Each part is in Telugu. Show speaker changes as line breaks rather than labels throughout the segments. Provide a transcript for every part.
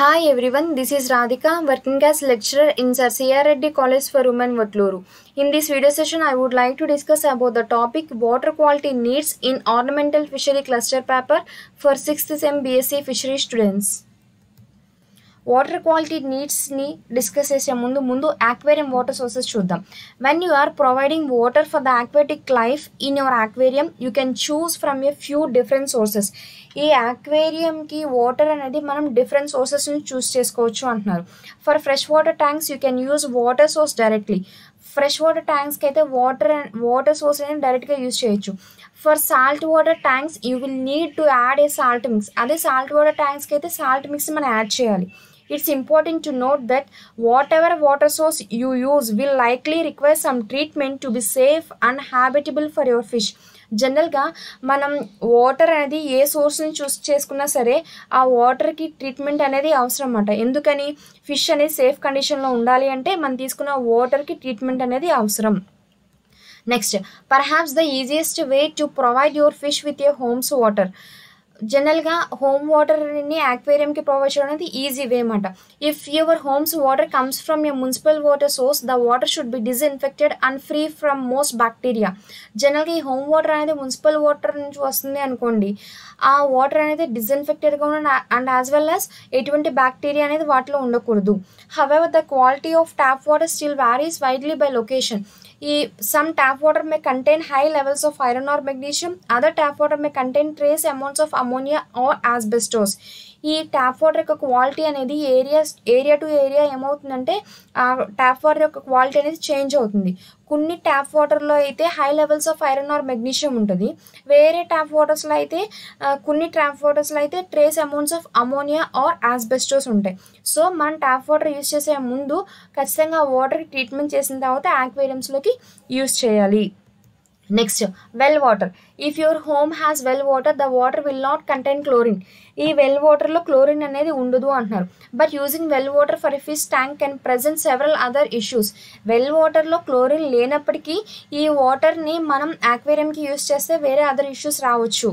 Hi everyone, this is Radhika, working as lecturer in Sir C.R. Reddy College for Women, Vatluru. In this video session, I would like to discuss about the topic water quality needs in ornamental fishery cluster paper for 6th sem BSc fishery students. Water quality నీడ్స్ని డిస్కస్ చేసే ముందు ఆక్వేరియం వాటర్ సోర్సెస్ చూద్దాం. When you are providing water for the aquatic life in your aquarium you can choose from a few different sources. ఈ ఆక్వేరియంకి వాటర్ అనేది మనం డిఫరెంట్ సోర్సెస్ని చూస్ చేసుకోవచ్చు అంటున్నారు. For fresh water tanks you can use water source directly. Fresh water ట్యాంక్స్కి అయితే వాటర్ సోర్స్ అనేది డైరెక్ట్గా యూజ్ చేయొచ్చు. For salt water tanks you will need to add a salt mix. అదే సాల్ట్ వాటర్ ట్యాంక్స్కి అయితే సాల్ట్ మిక్స్ మనం యాడ్ చేయాలి. It's important to note that whatever water source you use will likely require some treatment to be safe and habitable for your fish. జనరల్గా మనం వాటర్ అనేది ఏ సోర్స్ని చూస్ చేసుకున్నా సరే ఆ వాటర్కి ట్రీట్మెంట్ అనేది అవసరం అన్నమాట. ఎందుకని ఫిష్ అనేది సేఫ్ కండిషన్లో ఉండాలి అంటే మనం తీసుకున్న వాటర్కి ట్రీట్మెంట్ అనేది అవసరం. Next, perhaps the easiest way to provide your fish with your homes water. జనరల్గా హోమ్ వాటర్ని ఆక్వేరియంకి ప్రొవైడ్ చేయడం అనేది ఈజీ వే అన్నమాట. If your homes water comes from a municipal water source the water should be disinfected and free from most bacteria. జనరల్గా ఈ హోమ్ వాటర్ అనేది మున్సిపల్ వాటర్ నుంచి వస్తుంది అనుకోండి, ఆ వాటర్ అనేది డిస్ఇన్ఫెక్టెడ్గా ఉన్న అండ్ యాజ్ వెల్ యాజ్ ఎటువంటి బ్యాక్టీరియా అనేది వాటిలో ఉండకూడదు. However the quality of tap water still varies widely by location. Some tap water may contain high levels of iron or magnesium. Other tap water may contain trace amounts of ammonia or asbestos. ఈ ట్యాప్ వాటర్ యొక్క క్వాలిటీ అనేది ఏరియా టు ఏరియా ఏమవుతుందంటే ఆ ట్యాప్ వాటర్ యొక్క క్వాలిటీ అనేది చేంజ్ అవుతుంది. కొన్ని ట్యాప్ వాటర్లో అయితే high levels of iron or magnesium ఉంటుంది. వేరే ట్యాప్ వాటర్స్లో అయితే కొన్ని ట్యాప్ వాటర్స్లో అయితే trace amounts of ammonia or asbestos ఉంటాయి. సో మనం ట్యాప్ వాటర్ యూస్ చేసే ముందు ఖచ్చితంగా వాటర్కి ట్రీట్మెంట్ చేసిన తర్వాత ఆక్వేరియంస్లోకి యూస్ చేయాలి. Next, well water. If your home has well water the water will not contain chlorine. ఈ వెల్ వాటర్లో క్లోరిన్ అనేది ఉండదు అంటున్నారు. But using well water for a fish tank can present several other issues. Well వాటర్లో క్లోరిన్ లేనప్పటికీ ఈ వాటర్ని మనం ఆక్వేరియంకి యూస్ చేస్తే వేరే అదర్ ఇష్యూస్ రావచ్చు.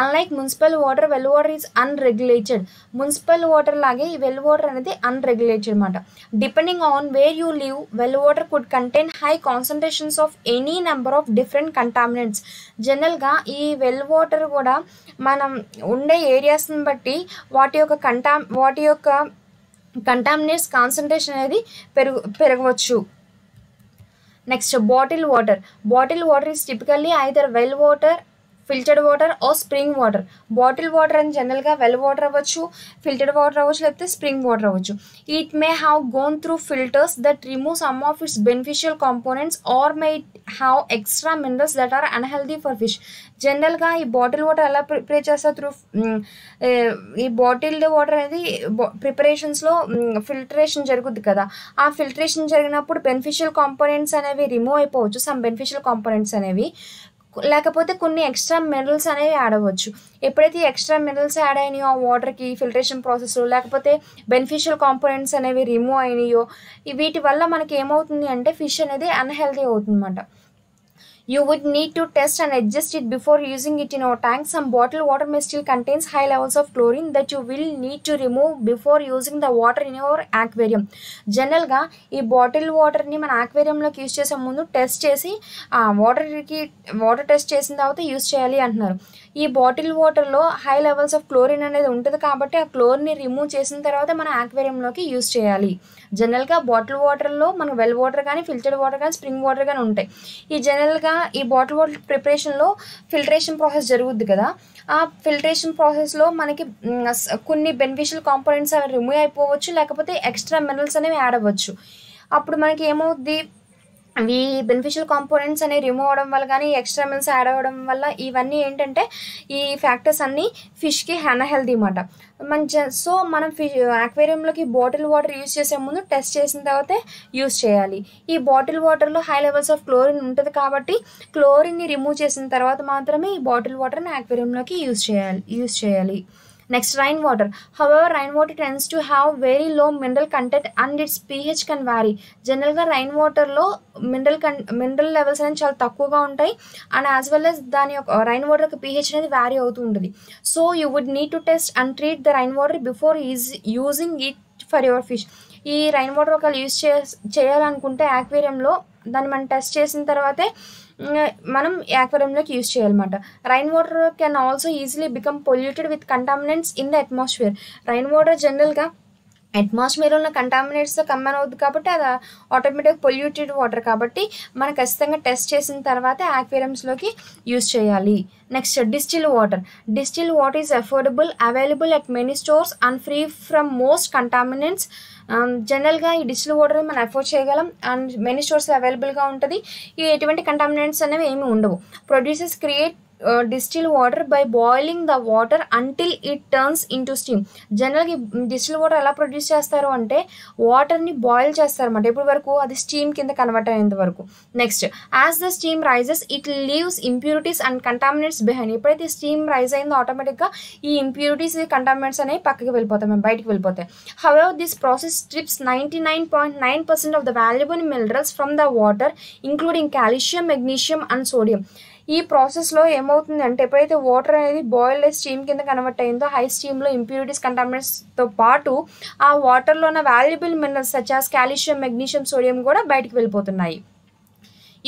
Unlike municipal water well water is unregulated. Municipal water లాగే ఈ వెల్ వాటర్ అనేది అన్రెగ్యులేటెడ్ అనమాట. Depending on where you live well water could contain high concentrations of any number of different contaminants. జనరల్గా ఈ వెల్ వాటర్ కూడా మనం ఉండే ఏరియాస్ని బట్టి వాటి యొక్క కంటామినేట్స్ కాన్సన్ట్రేషన్ అనేది పెరగవచ్చు. Next, bottle water. Bottle water is typically either well water, filtered water or spring water. Bottle water అని జనరల్గా వెల్ వాటర్ అవ్వచ్చు, ఫిల్టర్డ్ వాటర్ అవ్వచ్చు, లేకపోతే స్ప్రింగ్ వాటర్ అవ్వచ్చు. It may have gone through filters that remove some of its beneficial components or may have extra minerals that are unhealthy for fish. జనరల్గా ఈ బాటిల్ వాటర్ ఎలా ప్రిపేర్ చేస్తారు? త్రూ ఈ బాటిల్డ్ వాటర్ అనేది ప్రిపరేషన్స్లో ఫిల్టరేషన్ జరుగుద్ది కదా. ఆ ఫిల్టరేషన్ జరిగినప్పుడు బెనిఫిషియల్ కాంపోనెంట్స్ అనేవి రిమూవ్ అయిపోవచ్చు. సమ్ బెనిఫిషియల్ కాంపోనెంట్స్ అనేవి, లేకపోతే కొన్ని ఎక్స్ట్రా మినరల్స్ అనేవి యాడ్ అవ్వచ్చు. ఎప్పుడైతే ఎక్స్ట్రా మినరల్స్ యాడ్ అయినాయో ఆ వాటర్కి ఫిల్టరేషన్ ప్రాసెస్లో, లేకపోతే బెనిఫిషియల్ కాంపోనెంట్స్ అనేవి రిమూవ్ అయినాయో, వీటి వల్ల మనకి ఏమవుతుంది అంటే ఫిష్ అనేది అన్హెల్దీ అవుతుంది అన్నమాట. You would need to test and adjust it before using it in our tank. Some bottled water may still contains high levels of chlorine that you will need to remove before using the water in your aquarium. జనరల్గా ఈ బాటిల్ వాటర్ని మన ఆక్వేరియంలోకి యూజ్ చేసే ముందు టెస్ట్ చేసి ఆ వాటర్ టెస్ట్ చేసిన తర్వాత యూజ్ చేయాలి అంటున్నారు. ఈ బాటిల్ వాటర్లో హై లెవెల్స్ ఆఫ్ క్లోరిన్ అనేది ఉంటుంది కాబట్టి ఆ క్లోరిన్ని రిమూవ్ చేసిన తర్వాత మన ఆక్వేరియంలోకి యూజ్ చేయాలి. జనరల్గా బాటిల్ వాటర్లో మనకు వెల్ వాటర్ కానీ, ఫిల్టర్డ్ వాటర్ కానీ, స్ప్రింగ్ వాటర్ కానీ ఉంటాయి. ఈ బాటిల్ వాటర్ ప్రిపరేషన్లో ఫిల్టరేషన్ ప్రాసెస్ జరుగుద్ది కదా. ఆ ఫిల్టరేషన్ ప్రాసెస్లో మనకి కొన్ని బెనిఫిషియల్ కాంపోనెంట్స్ అవి రిమూవ్ అయిపోవచ్చు, లేకపోతే ఎక్స్ట్రా మినరల్స్ అనేవి యాడ్ అవ్వచ్చు. అప్పుడు మనకి ఏమవుద్ది, అవి బెనిఫిషియల్ కాంపోనెంట్స్ అనేవి రిమూవ్ అవ్వడం వల్ల కానీ, ఎక్స్ట్రా మినరల్స్ యాడ్ అవ్వడం వల్ల ఇవన్నీ ఏంటంటే ఈ ఫ్యాక్టర్స్ అన్నీ ఫిష్కి అన్హెల్దీ అన్నమాట. సో మనం ఆక్వేరియంలోకి బాటిల్ వాటర్ యూజ్ చేసే ముందు టెస్ట్ చేసిన తర్వాతే యూజ్ చేయాలి. ఈ బాటిల్ వాటర్లో హై లెవెల్స్ ఆఫ్ క్లోరిన్ ఉంటుంది కాబట్టి క్లోరిన్ని రిమూవ్ చేసిన తర్వాత మాత్రమే ఈ బాటిల్ వాటర్ని ఆక్వేరియంలోకి యూజ్ చేయాలి. Next, rainwater. However, rainwater tends to have very low mineral content and its pH can vary. జనరల్గా రైన్ వాటర్లో మినరల్ లెవెల్స్ అనేది చాలా తక్కువగా ఉంటాయి అండ్ యాజ్ వెల్ as దాని యొక్క రైన్ వాటర్ యొక్క pH అనేది వ్యారీ అవుతూ ఉంటుంది. So you would need to test and treat the rain water before using it for your fish. ఈ రైన్ వాటర్ ఒకవేళ యూజ్ చేయాలనుకుంటే యాక్వేరియంలో దాన్ని మనం టెస్ట్ చేసిన తర్వాతే మనం యాక్వేరియంలోకి యూజ్ చేయాలన్నమాట. Rain water can also easily become polluted with contaminants in the atmosphere. Rain water జనరల్గా అట్మాస్ఫియర్లో ఉన్న కంటామినేట్స్తో కంబైన్ అవుతుంది కాబట్టి అది ఆటోమేటిక్ పొల్యూటెడ్ వాటర్ కాబట్టి మనం ఖచ్చితంగా టెస్ట్ చేసిన తర్వాత యాక్వేరియంస్లోకి యూజ్ చేయాలి. Next, distil water. Distil water is affordable, available at many stores and free from most contaminants. జనరల్గా ఈ డిస్టిల్ వాటర్ మనం అఫోర్డ్ చేయగలం అండ్ మెనీ స్టోర్స్లో అవైలబుల్గా ఉంటుంది. ఈ ఎటువంటి కంటామినెంట్స్ అనేవి ఏమి ఉండవు. Producers create distil water by boiling the water until it turns into steam. జనరల్గా డిస్టిల్ వాటర్ ఎలా ప్రొడ్యూస్ చేస్తారు అంటే వాటర్ని బాయిల్ చేస్తారన్నమాట, ఎప్పటి వరకు అది స్టీమ్ కింద కన్వర్ట్ అయ్యేంత వరకు. Next, as the steam rises it leaves impurities and contaminates behind. ఎప్పుడైతే స్టీమ్ రైజ్ అయిందో ఆటోమేటిక్గా ఈ ఇంప్యూరిటీస్ కంటామినేట్స్ అనేవి పక్కకి వెళ్ళిపోతాయి, మేము బయటకు వెళ్ళిపోతాయి. However this process strips 99.9% of the valuable minerals from the water including calcium, magnesium and sodium. ఈ ప్రాసెస్లో ఏమవుతుందంటే ఎప్పుడైతే వాటర్ అనేది బాయిల్డ్ స్టీమ్ కింద కన్వర్ట్ అయిందో హై స్టీమ్లో ఇంప్యూరిటీస్ కంటామినెంట్స్తో పాటు ఆ వాటర్లో ఉన్న valuable minerals such as calcium, magnesium, sodium కూడా బయటకు వెళ్ళిపోతున్నాయి.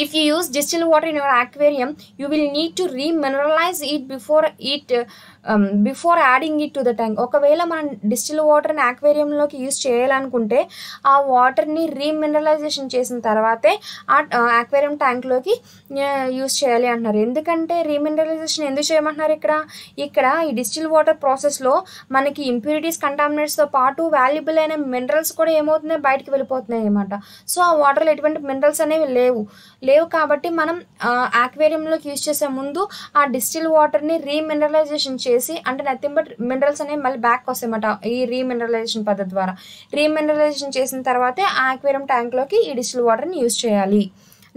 If you use distilled water in your aquarium, you will need to remineralize it before adding it to the tank. ఒకవేళ మనం డిస్టిల్ వాటర్ని యాక్వేరియంలోకి యూజ్ చేయాలనుకుంటే ఆ వాటర్ని రీమినరలైజేషన్ చేసిన తర్వాతే ఆ యాక్వేరియం ట్యాంక్లోకి యూజ్ చేయాలి అంటున్నారు. ఎందుకంటే రీమినరలైజేషన్ ఎందుకు చేయమంటున్నారు ఇక్కడ ఈ డిస్టిల్ వాటర్ ప్రాసెస్లో మనకి ఇంప్యూరిటీస్, కంటామినేట్స్తో పాటు వాల్యుబుల్ అయిన మినరల్స్ కూడా ఏమవుతున్నాయి, బయటకు వెళ్ళిపోతున్నాయి అన్నమాట. సో ఆ వాటర్లో ఎటువంటి మినరల్స్ అనేవి లేవు కాబట్టి మనం యాక్వేరియంలోకి యూజ్ చేసే ముందు ఆ డిస్టిల్ వాటర్ని రీమినరలైజేషన్ చేసి, అంటే నథింగ్ బట్ మినరల్స్ అనేవి మళ్ళీ బ్యాక్ వస్తాయన్నమాట ఈ రీమినరలైజేషన్ పద్ధతి ద్వారా. రీమినరలైజేషన్ చేసిన తర్వాతే ఆ యాక్వేరియం ట్యాంక్లోకి ఈ డిస్టిల్ వాటర్ని యూజ్ చేయాలి.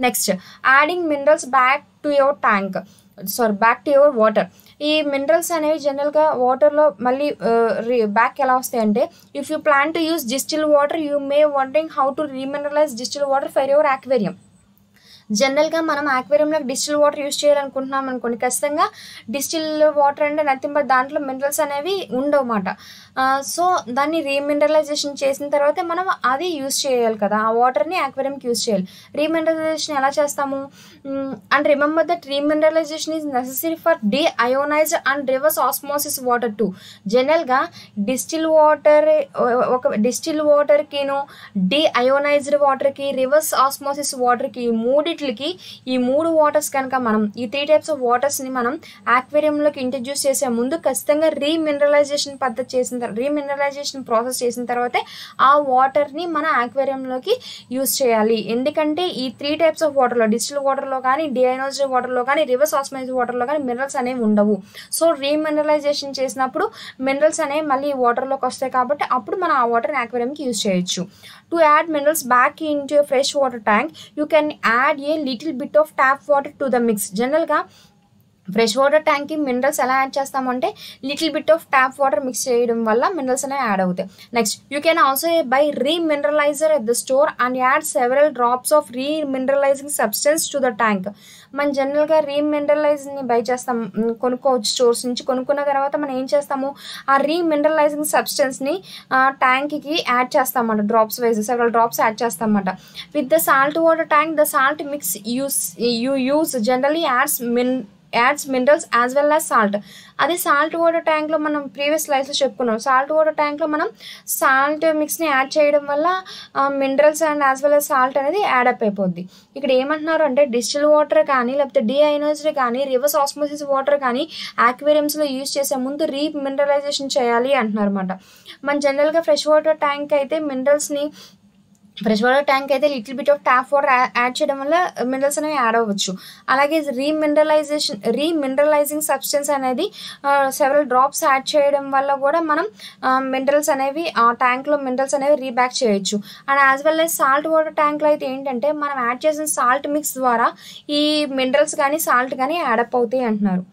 Next, adding minerals back to your water. ఈ మినరల్స్ అనేవి జనరల్గా వాటర్లో మళ్ళీ బ్యాక్ ఎలా వస్తాయంటే, if you plan to use distil water you may wondering how to remineralise distil water for your aquarium. జనరల్గా మనం యాక్వేరియంలో డిస్టిల్ వాటర్ యూజ్ చేయాలనుకుంటున్నాం అనుకోండి, ఖచ్చితంగా డిస్టిల్ వాటర్ అంటే నథింగ్ బట్ దాంట్లో మినరల్స్ అనేవి ఉండవన్నమాట. సో దాన్ని రీమినరలైజేషన్ చేసిన తర్వాత మనం అది యూజ్ చేయాలి కదా, ఆ వాటర్ని యాక్వేరియంకి యూజ్ చేయాలి. రీమినరలైజేషన్ ఎలా చేస్తాము and remember that remineralization is necessary for deionized and reverse osmosis water too. జనరల్గా డిస్టిల్ వాటర్కిను డీఅయోనైజ్డ్ వాటర్కి, రివర్స్ ఆస్మోసిస్ వాటర్కి, ఈ మూడు వాటర్స్ కనుక మనం ఈ 3 types ఆఫ్ వాటర్స్ని మనం యాక్వేరియంలోకి ఇంట్రడ్యూస్ చేసే ముందు ఖచ్చితంగా రీమినరలైజేషన్ ప్రాసెస్ చేసిన తర్వాతే ఆ వాటర్ని మన యాక్వేరియంలోకి యూజ్ చేయాలి. ఎందుకంటే ఈ 3 types ఆఫ్ వాటర్లో, డిస్టిల్ వాటర్లో కానీ, డీఅయోనైజ్డ్ వాటర్లో కానీ, రివర్స్ ఆస్మోసిస్ వాటర్లో కానీ మినరల్స్ అనేవి ఉండవు. సో రీమినరలైజేషన్ చేసినప్పుడు మినరల్స్ అనేవి మళ్ళీ ఈ వాటర్లోకి వస్తాయి కాబట్టి అప్పుడు మనం ఆ వాటర్ని యాక్వేరియంకి యూజ్ చేయొచ్చు. To add minerals back into a fresh water tank, you can add a little bit of tap water to the mix. జనరల్గా ఫ్రెష్ వాటర్ ట్యాంక్కి మినరల్స్ ఎలా యాడ్ చేస్తామంటే little bit of tap water mix చేయడం వల్ల మినరల్స్ అనేవి యాడ్ అవుతాయి. Next, you can also buy remineralizer at the store and add several drops of remineralizing substance to the tank. మనం జనరల్గా రీమినరలైజ్ని బై చేస్తాం, కొనుక్కోవచ్చు స్టోర్స్ నుంచి. కొనుక్కున్న తర్వాత మనం ఏం చేస్తాము, ఆ రీమినరలైజింగ్ సబ్స్టెన్స్ని ట్యాంక్కి యాడ్ చేస్తామన్నమాట, drops wise several drops add చేస్తామన్నమాట. With the salt water tank the salt mix uses generally adds minerals as well as salt. అదే సాల్ట్ వాటర్ ట్యాంక్లో మనం ప్రీవియస్ స్లైడ్స్లో చెప్పుకున్నాం, సాల్ట్ వాటర్ ట్యాంక్లో మనం సాల్ట్ మిక్స్ని యాడ్ చేయడం వల్ల minerals and as well as salt అనేది యాడప్ అయిపోద్ది. ఇక్కడ ఏమంటున్నారు అంటే డిస్టిల్ వాటర్ కానీ లేకపోతే డీఅయోనైజ్డ్ కానీ రివర్స్ ఆస్మోసిస్ వాటర్ కానీ యాక్వేరియంస్లో యూజ్ చేసే ముందు రీమినరలైజేషన్ చేయాలి అంటున్నారు అనమాట. మన జనరల్గా ఫ్రెష్ వాటర్ ట్యాంక్ అయితే little bit of tap water add చేయడం వల్ల మినరల్స్ అనేవి యాడ్ అవ్వచ్చు. అలాగే రీమినరలైజింగ్ సబ్స్టెన్స్ అనేది సెవెరల్ డ్రాప్స్ యాడ్ చేయడం వల్ల కూడా మనం మినరల్స్ అనేవి ఆ ట్యాంక్లో మినరల్స్ అనేవి రీబ్యాక్ చేయొచ్చు. And as well as salt water ట్యాంక్లో అయితే ఏంటంటే మనం యాడ్ చేసిన సాల్ట్ మిక్స్ ద్వారా ఈ మినరల్స్ కానీ సాల్ట్ కానీ యాడప్ అవుతాయి అంటున్నారు.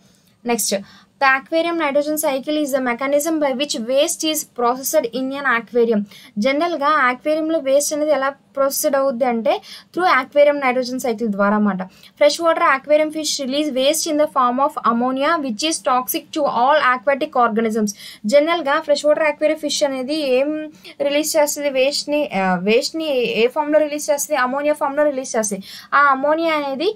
Next, The aquarium nitrogen cycle is the mechanism by which waste is processed in an aquarium. జనరల్గా aquariumలో వేస్ట్ అనేది ఎలా ప్రొసెడ్ అవుద్ది అంటే త్రూ aquarium nitrogen cycle ద్వారా అన్నమాట. Fresh water aquarium fish release waste in the form of ammonia which is toxic to all aquatic organisms. జనరల్గా ఫ్రెష్ వాటర్ aquarium fish అనేది ఏం రిలీజ్ చేస్తుంది, వేస్ట్ని ఏ ఫామ్లో రిలీజ్ చేస్తుంది, అమోనియా ఫామ్లో రిలీజ్ చేస్తుంది. ఆ అమోనియా అనేది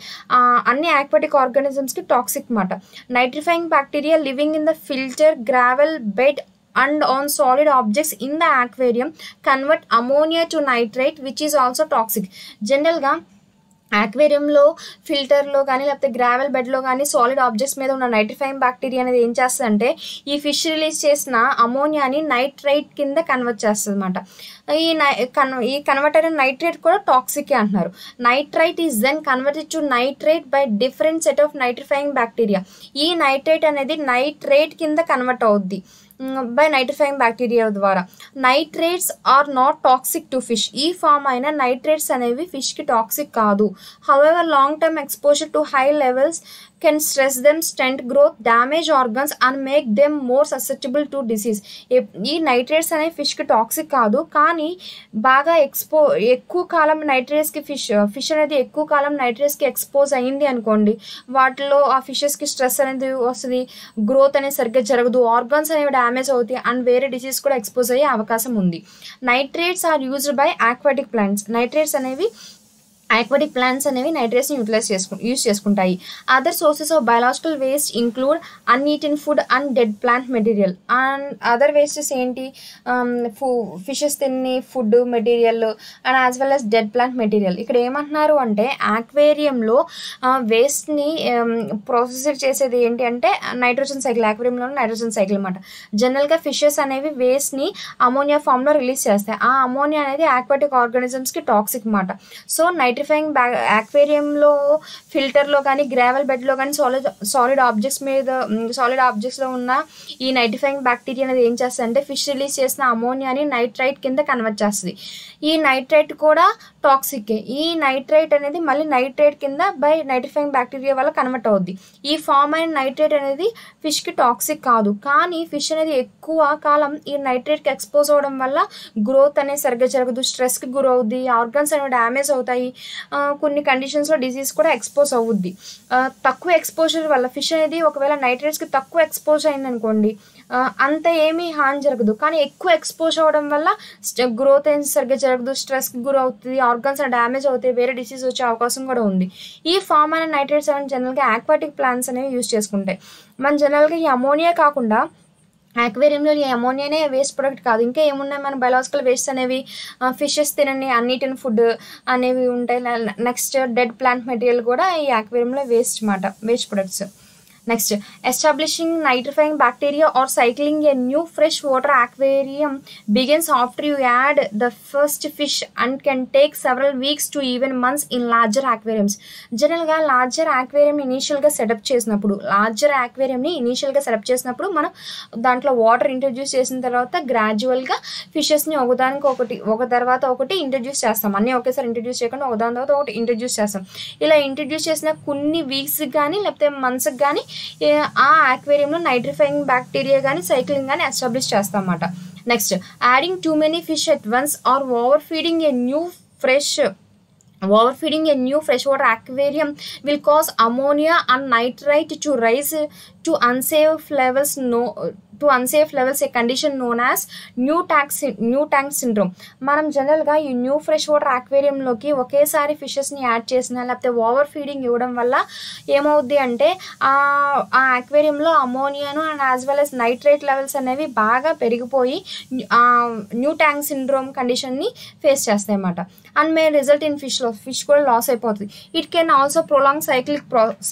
అన్ని aquatic organismsకి టాక్సిక్ అన్నమాట. Nitrifying bacteria living in the filter, gravel bed and on solid objects in the aquarium convert ammonia to nitrate which is also toxic. జనరల్గా aquariumలో ఫిల్టర్లో కానీ లేకపోతే గ్రావెల్ బెడ్లో కానీ సాలిడ్ ఆబ్జెక్ట్స్ మీద ఉన్న నైట్రిఫైయింగ్ బ్యాక్టీరియా అనేది ఏం చేస్తుందంటే ఈ ఫిష్ రిలీజ్ చేసిన అమోనియాని నైట్రైట్ కింద కన్వర్ట్ చేస్తుంది అనమాట. ఈ కన్వర్ట్ అయిన నైట్రేట్ కూడా టాక్సిక్ అంటున్నారు. Nitrite is then converted to nitrate by different set of nitrifying bacteria. ఈ నైట్రేట్ అనేది నైట్రేట్ కింద కన్వర్ట్ అవుద్ది బై నైట్రిఫైయింగ్ బ్యాక్టీరియా ద్వారా. Nitrates are not toxic to fish. ఈ ఫామ్ అయిన నైట్రేట్స్ అనేవి ఫిష్కి టాక్సిక్ కాదు. However long term exposure to high levels can stress them, stunt growth, damage organs and make them more susceptible to disease. ఈ నైట్రేట్స్ అనేవి ఫిష్కి టాక్సిక్ కాదు, కానీ బాగా ఎక్కువ కాలం నైట్రేట్స్కి ఫిష్ అనేది ఎక్కువ కాలం నైట్రేట్స్కి ఎక్స్పోజ్ అయ్యింది అనుకోండి, వాటిలో ఆ ఫిషెస్కి స్ట్రెస్ అనేది వస్తుంది, గ్రోత్ అనేది సరిగ్గా జరగదు, ఆర్గాన్స్ అనేవి డ్యామేజ్ అవుతాయి అండ్ వేరే డిసీజ్ కూడా ఎక్స్పోజ్ అయ్యే అవకాశం ఉంది. Nitrates are used by aquatic plants. Nitrates అనేవి aquatic plants అనేవి నైట్రేట్స్ని యూజ్ చేసుకుంటాయి. Other sources of biological waste include uneaten food and dead plant material. And other wastes ఏంటి, ఫిషెస్ తిని food material and as well as dead plant material. ఇక్కడ ఏమంటున్నారు అంటే ఆక్వేరియంలో వేస్ట్ని ప్రాసెస్ చేసేది ఏంటి అంటే నైట్రోజన్ సైకిల్. ఆక్వేరియంలో నైట్రోజన్ సైకిల్ అనమాట. జనరల్గా ఫిషెస్ అనేవి వేస్ట్ని అమోనియా ఫామ్లో రిలీజ్ చేస్తాయి. ఆ అమోనియా అనేది ఆక్వాటిక్ ఆర్గానిజమ్స్కి టాక్సిక్ అనమాట. సో నైట్రిఫైయింగ్ ఆక్వేరియంలో ఫిల్టర్లో కానీ గ్రావెల్ బెడ్లో కానీ సాలిడ్ ఆబ్జెక్ట్స్లో ఉన్న ఈ నైట్రిఫైయింగ్ బ్యాక్టీరియా అనేది ఏం చేస్తుంది అంటే ఫిష్ రిలీజ్ చేసిన అమోనియాని నైట్రైట్ కింద కన్వర్ట్ చేస్తుంది. ఈ నైట్రైట్ కూడా టాక్సికే. ఈ నైట్రైట్ అనేది మళ్ళీ నైట్రైట్ కింద బై నైట్రిఫైయింగ్ బ్యాక్టీరియా వల్ల కన్వర్ట్ అవుద్ది. ఈ ఫామ్ అయిన నైట్రైట్ అనేది ఫిష్కి టాక్సిక్ కాదు, కానీ ఫిష్ అనేది ఎక్కువ కాలం ఈ నైట్రైట్కి ఎక్స్పోజ్ అవ్వడం వల్ల గ్రోత్ అనేది సరిగ్గా జరగదు, స్ట్రెస్కి గురవుద్ది, ఆర్గన్స్ అనేవి డ్యామేజ్ అవుతాయి, కొన్ని కండిషన్స్లో డిసీజ్ కూడా ఎక్స్పోజ్ అవుద్ది. తక్కువ ఎక్స్పోజర్ వల్ల ఫిష్ అనేది ఒకవేళ నైట్రేట్స్కి తక్కువ ఎక్స్పోజ్ అయిందనుకోండి అంత ఏమీ హాని జరగదు, కానీ ఎక్కువ ఎక్స్పోజ్ అవ్వడం వల్ల గ్రోత్ అనేది సరిగ్గా జరగదు, స్ట్రెస్కి గురవుతుంది, ఆర్గన్స్ డ్యామేజ్ అవుతాయి, వేరే డిసీజ్ వచ్చే అవకాశం కూడా ఉంది. ఈ ఫామ్ అయిన నైట్రేట్స్ అనేవి జనరల్గా ఆక్వాటిక్ ప్లాంట్స్ అనేవి యూజ్ చేసుకుంటాయి. మన జనరల్గా ఈ అమోనియా కాకుండా ఆక్వేరియంలో ఈ అమోనియానే వేస్ట్ ప్రొడక్ట్ కాదు, ఇంకా ఏమున్నాయి మన బయాలజికల్ వేస్ట్ అనేవి, ఫిషెస్ తినని అన్ఈటెన్ ఫుడ్ అనేవి ఉంటాయి. నెక్స్ట్ డెడ్ ప్లాంట్ మెటీరియల్ కూడా ఈ ఆక్వేరియంలో waste products. Next, establishing nitrifying bacteria or cycling a new freshwater aquarium begins after you add the first fish and can take several weeks to even months in larger aquariums. జనరల్గా లార్జర్ aquarium ఇనీషియల్గా సెటప్ చేసినప్పుడు మనం దాంట్లో వాటర్ ఇంట్రడ్యూస్ చేసిన తర్వాత గ్రాడ్యువల్గా ఫిషెస్ని ఒక తర్వాత ఒకటి ఇంట్రడ్యూస్ చేస్తాం. అన్నీ ఒకేసారి ఇంట్రడ్యూస్ చేయకుండా ఒకదాని తర్వాత ఒకటి ఇంట్రడ్యూస్ చేస్తాం. ఇలా ఇంట్రడ్యూస్ చేసిన కొన్ని వీక్స్కి కానీ లేకపోతే మంత్స్కి కానీ ఆ ఆక్వేరియంలో నైట్రిఫైయింగ్ బ్యాక్టీరియా కానీ సైక్లింగ్ కానీ ఎస్టాబ్లిష్ చేస్తాం అన్నమాట. Next, adding too many fish at once or overfeeding a new freshwater aquarium will cause ammonia and nitrite to rise to unsafe levels, a condition known as new tank syndrome. మనం జనరల్గా ఈ న్యూ ఫ్రెష్ వాటర్ ఆక్వేరియంలోకి ఒకేసారి ఫిషెస్ని యాడ్ చేసిన లేకపోతే ఓవర్ ఫీడింగ్ ఇవ్వడం వల్ల ఏమవుద్ది అంటే ఆ ఆక్వేరియంలో అమోనియాను and as well as nitrate levels అనేవి బాగా పెరిగిపోయి న్యూ ట్యాంక్ సిండ్రోమ్ కండిషన్ని ఫేస్ చేస్తాయి అన్నమాట. And may result in fish కూడా లాస్ అయిపోతుంది. It can also prolong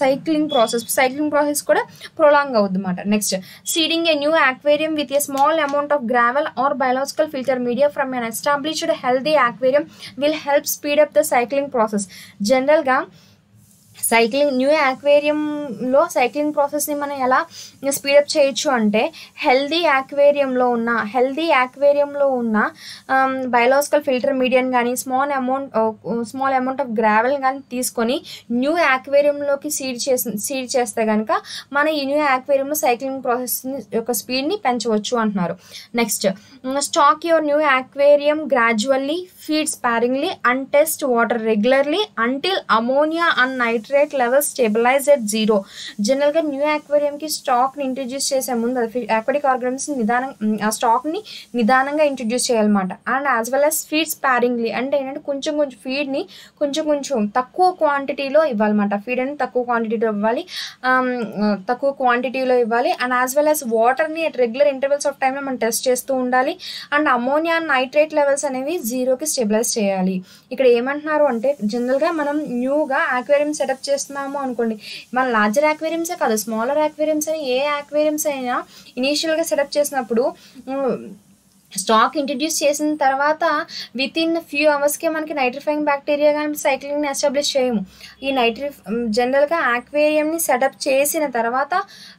cycling process కూడా ప్రొలాంగ్ అవుద్ది అన్నమాట. Next, seeding a new aquarium with a small amount of gravel or biological filter media from an established healthy aquarium will help speed up the cycling process. జనరల్గా సైక్లింగ్ న్యూ యాక్వేరియంలో సైక్లింగ్ ప్రాసెస్ని మనం ఎలా స్పీడప్ చేయొచ్చు అంటే హెల్దీ యాక్వేరియంలో ఉన్న బయోలాజికల్ ఫిల్టర్ మీడియం కానీ స్మాల్ అమౌంట్ ఆఫ్ గ్రావెల్ కానీ తీసుకొని న్యూ యాక్వేరియంలోకి సీడ్ చేస్తే కనుక మన ఈ న్యూ యాక్వేరియంలో సైక్లింగ్ ప్రాసెస్ యొక్క స్పీడ్ని పెంచవచ్చు అంటున్నారు. Next, stock your new aquarium gradually, feed sparingly and test water regularly until ammonia and nitrate levels stabilize at 0. జనరల్గా న్యూ యాక్వేరియంకి స్టాక్ని ఇంట్రడ్యూస్ చేసే ముందు ఆక్వాటిక్ ఆర్గానిజమ్స్ ఆ స్టాక్ని నిదానంగా ఇంట్రడ్యూస్ చేయాలన్నమాట. And as well as feed sparingly అంటే ఏంటంటే కొంచెం ఫీడ్ని కొంచెం తక్కువ క్వాంటిటీలో ఇవ్వాలన్నమాట. ఫీడ్ అనేది తక్కువ క్వాంటిటీలో ఇవ్వాలి. అండ్ యాజ్ వెల్ యాజ్ వాటర్ని అట్ రెగ్యులర్ ఇంటర్వెల్స్ ఆఫ్ టైంలో మనం టెస్ట్ చేస్తూ ఉండాలి. అండ్ అమోనియా నైట్రేట్ లెవెల్స్ అనేవి 0కి స్టెబిలైజ్ చేయాలి. ఇక్కడ ఏమంటున్నారు అంటే జనరల్గా మనం న్యూగా యాక్వేరియం సెటప్ చేస్తున్నాము అనుకోండి, మన లార్జర్ యాక్వేరియంసే కాదు, స్మాలర్ యాక్వేరియంస్ అని ఏ యాక్వేరియంస్ అయినా ఇనీషియల్గా సెటప్ చేసినప్పుడు స్టాక్ ఇంట్రడ్యూస్ చేసిన తర్వాత విత్ ఇన్ ఫ్యూ అవర్స్కే మనకి నైట్రిఫైయింగ్ బ్యాక్టీరియా కానీ సైక్లింగ్ని ఎస్టాబ్లిష్ చేయము. ఈ జనరల్గా యాక్వేరియంని సెటప్ చేసిన తర్వాత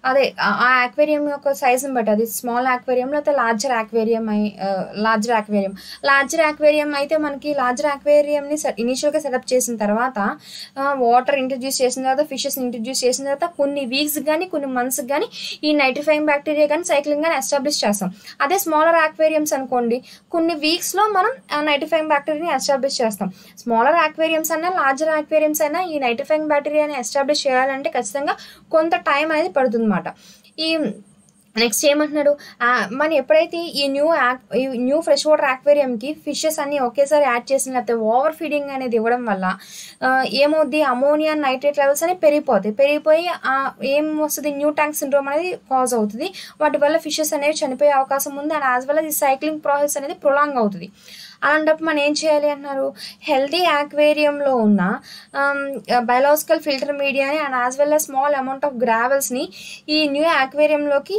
అదే ఆ యాక్వేరియం యొక్క సైజుని బట్టి, అది స్మాల్ యాక్వేరియం లేకపోతే లార్జర్ యాక్వేరియం అయితే మనకి లార్జర్ యాక్వేరియంని ఇనీషియల్గా సెటప్ చేసిన తర్వాత వాటర్ ఇంట్రడ్యూస్ చేసిన తర్వాత ఫిషెస్ని ఇంట్రడ్యూస్ చేసిన తర్వాత కొన్ని వీక్స్ కానీ కొన్ని మంత్స్కి కానీ ఈ నైట్రిఫైయింగ్ బ్యాక్టీరియా కానీ సైక్లింగ్ కానీ ఎస్టాబ్లిష్ చేస్తాం. అదే స్మాలర్ యాక్వేరియం అనుకోండి, కొన్ని వీక్స్లో మనం నైట్రిఫైయింగ్ బ్యాక్టీరియాని ఎస్టాబ్లిష్ చేస్తాం. స్మాలర్ యాక్వేరియంస్ అయినా లార్జర్ యాక్వేరియంస్ అయినా ఈ నైట్రిఫైయింగ్ బ్యాక్టీరియాని ఎస్టాబ్లిష్ చేయాలంటే ఖచ్చితంగా కొంత టైం అనేది పడుతుంది అన్నమాట. ఈ నెక్స్ట్ ఏమంటున్నాడు, మనం ఎప్పుడైతే ఈ న్యూ ఫ్రెష్ వాటర్ యాక్వేరియంకి ఫిషెస్ అన్ని ఒకేసారి యాడ్ చేసిన లేకపోతే ఓవర్ ఫీడింగ్ అనేది ఇవ్వడం వల్ల ఏమవుద్ది, అమోనియా నైట్రేట్ లెవెల్స్ అనేవి పెరిగిపోయి ఏం వస్తుంది, న్యూ ట్యాంక్ సిండ్రోమ్ అనేది కాజ్ అవుతుంది. వాటి వల్ల ఫిషెస్ అనేవి చనిపోయే అవకాశం ఉంది. అండ్ యాజ్ వెల్ as ఈ సైక్లింగ్ ప్రాసెస్ అనేది ప్రొలాంగ్ అవుతుంది. అలాంటప్పుడు మనం ఏం చేయాలి అంటున్నారు, హెల్దీ యాక్వేరియంలో ఉన్న బయోలాజికల్ ఫిల్టర్ మీడియాని and as well as small amount of గ్రావెల్స్ని ఈ న్యూ యాక్వేరియంలోకి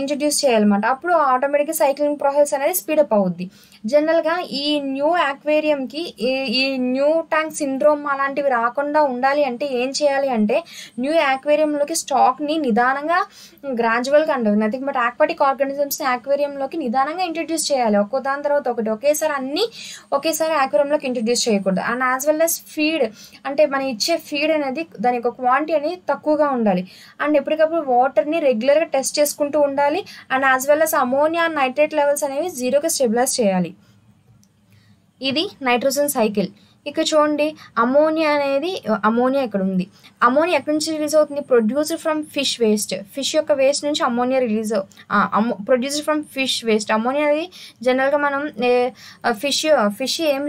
ఇంట్రడ్యూస్ చేయాలన్నమాట. అప్పుడు ఆటోమేటిక్గా సైక్లింగ్ ప్రాసెస్ అనేది స్పీడప్ అవుద్ది. జనరల్గా ఈ న్యూ యాక్వేరియంకి ఈ న్యూ ట్యాంక్ సిండ్రోమ్ అలాంటివి రాకుండా ఉండాలి అంటే ఏం చేయాలి అంటే న్యూ యాక్వేరియంలోకి స్టాక్ని నిదానంగా గ్రాడ్యువల్గా అంటే నథింగ్ బట్ ఆక్వాటిక్ ఆర్గానిజమ్స్ని యాక్వేరియంలోకి నిదానంగా ఇంట్రడ్యూస్ చేయాలి. దాని తర్వాత ఒకటి ఒకేసారి యాక్వేరియంలోకి ఇంట్రడ్యూస్ చేయకూడదు. And as well as feed అంటే మనం ఇచ్చే ఫీడ్ అనేది దాని యొక్క క్వాంటిటీ అనేది తక్కువగా ఉండాలి. అండ్ ఎప్పటికప్పుడు వాటర్ని రెగ్యులర్గా టెస్ట్ చేసుకుంటూ ఉండాలి. And as well as ammonia nitrate levels అనేవి 0కి స్టెబిలైజ్ చేయాలి. ఇది నైట్రోజన్ సైకిల్. ఇక్కడ చూడండి, అమోనియా ఇక్కడ ఉంది. అమోనియా ఎక్కడి నుంచి రిలీజ్ అవుతుంది, produced from fish waste. Fish యొక్క వేస్ట్ నుంచి ammonia produced from fish waste. Ammonia అనేది జనరల్గా మనం ఫిష్ ఏం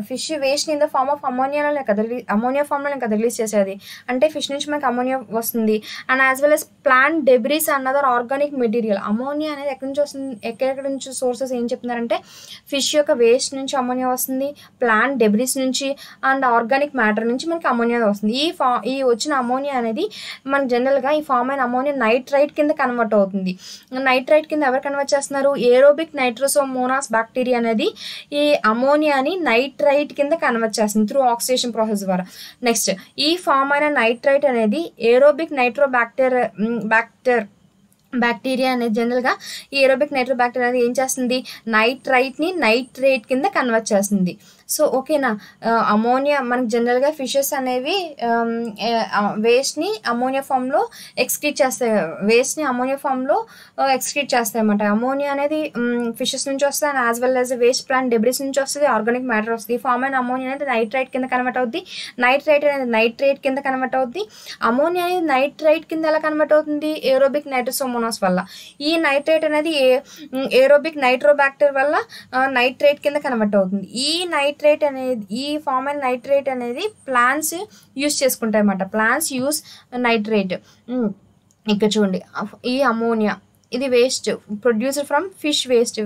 fish waste in the form of ammonia ఫార్మ్లోనే కదా రిలీజ్ చేసేది. అంటే ఫిష్ నుంచి మనకి అమోనియా వస్తుంది. And as well as plant debris another organic material. Ammonia అనేది ఎక్కడి నుంచి సోర్సెస్ ఏం చెప్తున్నారంటే ఫిష్ యొక్క వేస్ట్ నుంచి అమోనియా వస్తుంది, ప్లాంట్ డెబ్రీస్ నుంచి అండ్ ఆర్గానిక్ మ్యాటర్ నుంచి మనకి అమోనియా వస్తుంది. ఈ వచ్చిన అమోనియా అనేది మనకి జనరల్గా ఈ ఫామ్ అయిన అమోనియా నైట్రైట్ కింద కన్వర్ట్ అవుతుంది. నైట్రైట్ కింద ఎవరు కన్వర్ట్ చేస్తున్నారు, ఏరోబిక్ నైట్రోసోమోనాస్ బ్యాక్టీరియా అనేది ఈ అమోనియాని నైట్రైట్ కింద కన్వర్ట్ చేస్తుంది త్రూ ఆక్సిడేషన్ ప్రాసెస్ ద్వారా. నెక్స్ట్, ఈ ఫామ్ అయిన నైట్రైట్ అనేది ఏరోబిక్ బ్యాక్టీరియా అనేది జనరల్గా ఈ ఏరోబిక్ నైట్రోబ్యాక్టీరియా అనేది ఏం చేస్తుంది, నైట్రైట్ని నైట్రేట్ కింద కన్వర్ట్ చేస్తుంది. సో ఓకేనా, అమోనియా మనకి జనరల్గా ఫిషెస్ అనేవి వేస్ట్ని అమోనియా ఫామ్లో ఎక్స్క్రీట్ చేస్తాయి అన్నమాట. అమోనియా అనేది ఫిషెస్ నుంచి వస్తుంది and as well as waste plant debris నుంచి వస్తుంది, ఆర్గానిక్ మ్యాటర్ వస్తుంది. ఈ ఫామ్ అయిన అమోనియా అనేది నైట్రైట్ కింద కన్వర్ట్ అవుద్ది, నైట్రైట్ అనేది నైట్రేట్ కింద కన్వర్ట్ అవుద్ది. అమోనియా అనేది నైట్రైట్ కింద ఎలా కన్వర్ట్ అవుతుంది, ఏరోబిక్ నైట్రోసోమోనాస్ వల్ల. ఈ నైట్రేట్ అనేది ఏరోబిక్ నైట్రోబ్యాక్టీరియా వల్ల నైట్రేట్ కింద కన్వర్ట్ అవుతుంది. ఈ ఫామ్ అయిన నైట్రేట్ అనేది ప్లాంట్స్ యూస్ చేసుకుంటాయి అన్నమాట. Plants use nitrate. ఇక్కడ చూడండి, ఈ ఇది waste produced from fish waste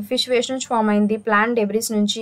నుంచి ఫామ్ అయింది, ప్లాంట్ డెబ్రిస్ నుంచి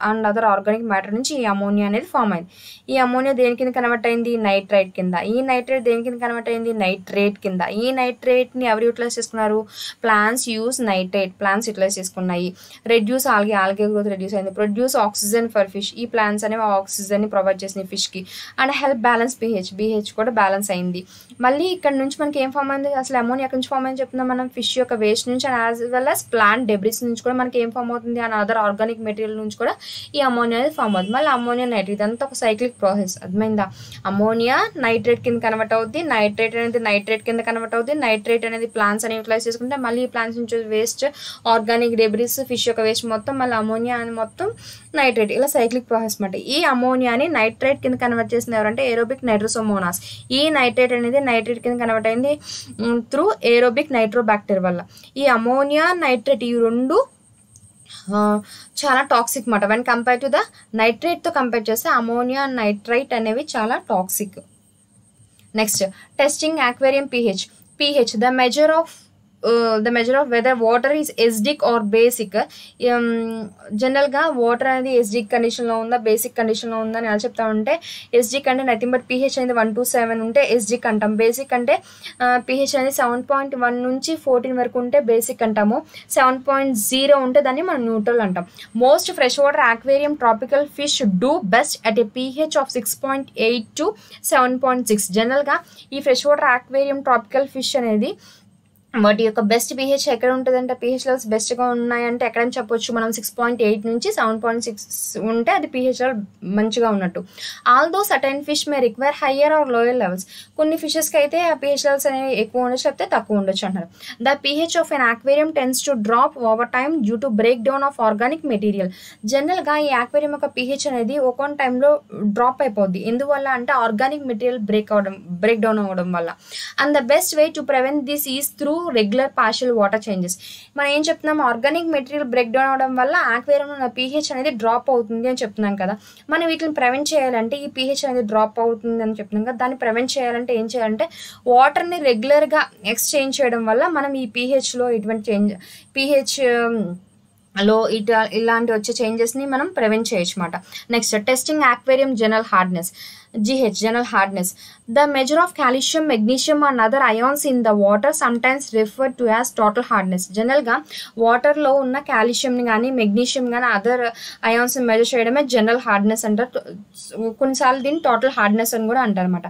అండ్ అదర్ ఆర్గానిక్ మ్యాటర్ నుంచి ఈ అమోనియా అనేది ఫామ్ అయింది. ఈ అమోనియా దేని కింద కన్వర్ట్ అయింది? నైట్రైట్ కింద. ఈ నైట్రైట్ దేని కింద కన్వర్ట్ అయింది? నైట్రేట్ కింద. ఈ నైట్రేట్ని ఎవరు యూటిలైజ్ చేసుకున్నారు? Plants use nitrate, plants utilize చేసుకున్నాయి. రెడ్యూస్ ఆల్గే గ్రోత్ రెడ్యూస్ అయింది. ప్రొడ్యూస్ ఆక్సిజన్ ఫర్ ఫిష్, ఈ ప్లాంట్స్ అనేవి ఆక్సిజన్ని ప్రొవైడ్ చేసినాయి ఫిష్కి. అండ్ హెల్ప్ బ్యాలెన్స్ pH కూడా బ్యాలెన్స్ అయింది. మళ్ళీ ఇక్కడ నుంచి మనకి ఏం ఫామ్ అయింది? అసలు అమోనియా ఎక్కడి నుంచి ఫామ్ అయింది చెప్తున్నాం మనం? ఫిష్ యొక్క వేస్ట్ నుంచి and as well as plant debris నుంచి కూడా మనకి ఏం ఫామ్ అవుతుంది? అండ్ అదర్ ఆర్గానిక్ మెటీరియల్ నుంచి కూడా ఈ అమోనియా అనేది ఫామ్ అవుతుంది. మళ్ళీ అమోనియా నైట్రేట్, ఇదంతా ఒక సైక్లిక్ ప్రాసెస్. అర్థమైందా? అమోనియా నైట్రేట్ కింద కన్వర్ట్ అవుద్ది, నైట్రేట్ అనేది నైట్రేట్ కింద కన్వర్ట్ అవుద్ది, నైట్రేట్ అనేది ప్లాంట్స్ అని యూటిలైజ్ చేసుకుంటే మళ్ళీ ఈ ప్లాంట్స్ నుంచి వేస్ట్ ఆర్గానిక్ డెబ్రిస్ ఫిష్ యొక్క వేస్ట్ మొత్తం మళ్ళీ అమోనియా అని మొత్తం నైట్రేట్, ఇలా సైక్లిక్ ప్రాసెస్ అనమాట. ఈ అమోనియాని నైట్రేట్ కింద కన్వర్ట్ చేసింది ఎవరంటే ఏరోబిక్ నైట్రోసోమోనాస్. ఈ నైట్రేట్ అనేది నైట్రేట్ కింద కన్వర్ట్ అయింది త్రూ ఏరోబిక్ నైట్రోబాక్టీరియా వల్ల. ఈ అమోనియా నైట్రేట్ ఈ రెండు చాలా టాక్సిక్ మాట. వెన్ కంపేర్ టు ద నైట్రేట్తో కంపేర్ చేస్తే అమోనియా నైట్రైట్ అనేవి చాలా toxic. Next testing aquarium pH the measure of whether water is acidic or basic. జనరల్గా వాటర్ అనేది ఎసిడిక్ కండిషన్లో ఉందా బేసిక్ కండిషన్లో ఉందా అని ఎలా చెప్తామంటే, ఎసిడిక్ అంటే నథింగ్ బట్ pH అనేది 1 to 7 ఉంటే ఎసిడిక్ అంటాం. బేసిక్ అంటే pH అనేది 7.1 నుంచి 14 వరకు ఉంటే బేసిక్ అంటాము. 7.0 ఉంటే దాన్ని మనం న్యూట్రల్ అంటాం. Most fresh water aquarium tropical fish do best at a pH of 6.8 to 7.6. జనరల్గా ఈ fresh water aquarium tropical fish అనేది వాటి యొక్క బెస్ట్ pH ఎక్కడ ఉంటుందంటే, pH లెవెల్స్ బెస్ట్గా ఉన్నాయంటే ఎక్కడని చెప్పొచ్చు మనం? 6.8 నుంచి 7.6 ఉంటే అది pH లెవెల్ మంచిగా ఉన్నట్టు. Although certain fish may require higher are lower levels. కొన్ని ఫిషెస్కి అయితే ఆ pH లెవెల్స్ అనేవి ఎక్కువ ఉండొచ్చు లేకపోతే తక్కువ ఉండొచ్చు అంటారు. The pH of an aquarium tends to drop over time due to break down of organic material. జనరల్గా ఈ aquarium యొక్క pH అనేది ఒక టైంలో డ్రాప్ అయిపోద్ది. ఎందువల్ల అంటే ఆర్గానిక్ మెటీరియల్ బ్రేక్ డౌన్ అవ్వడం వల్ల. And the best way to prevent this is through regular partial water changes. మనం ఏం చెప్తున్నాం? ఆర్గానిక్ మెటీరియల్ బ్రేక్ డౌన్ అవడం వల్ల aquariumలో ఉన్న pH అనేది డ్రాప్ అవుతుంది అని చెప్తున్నాం కదా. మనం వీటిని ప్రివెంట్ చేయాలంటే, ఈ pH అనేది డ్రాప్ అవుతుంది అని చెప్తున్నాం కదా, దాన్ని ప్రివెంట్ చేయాలంటే ఏం చేయాలంటే వాటర్ని రెగ్యులర్గా ఎక్స్చేంజ్ చేయడం వల్ల మనం ఈ pHలో ఇటువంటి చేంజ్ లో ఇలాంటి వచ్చే చేంజెస్ని మనం ప్రివెంట్ చేయొచ్చు అన్నమాట. Next testing aquarium general hardness general hardness. The measure of calcium, magnesium and other ions in the water sometimes referred to as total hardness. జనరల్గా వాటర్లో ఉన్న కాల్షియంని కానీ మెగ్నీషియం కానీ అదర్ అయాన్స్ని మెజర్ చేయడమే జనరల్ హార్డ్నెస్ అంటారు. కొన్నిసార్లు దీన్ని టోటల్ హార్డ్నెస్ అని కూడా అంటారు అనమాట.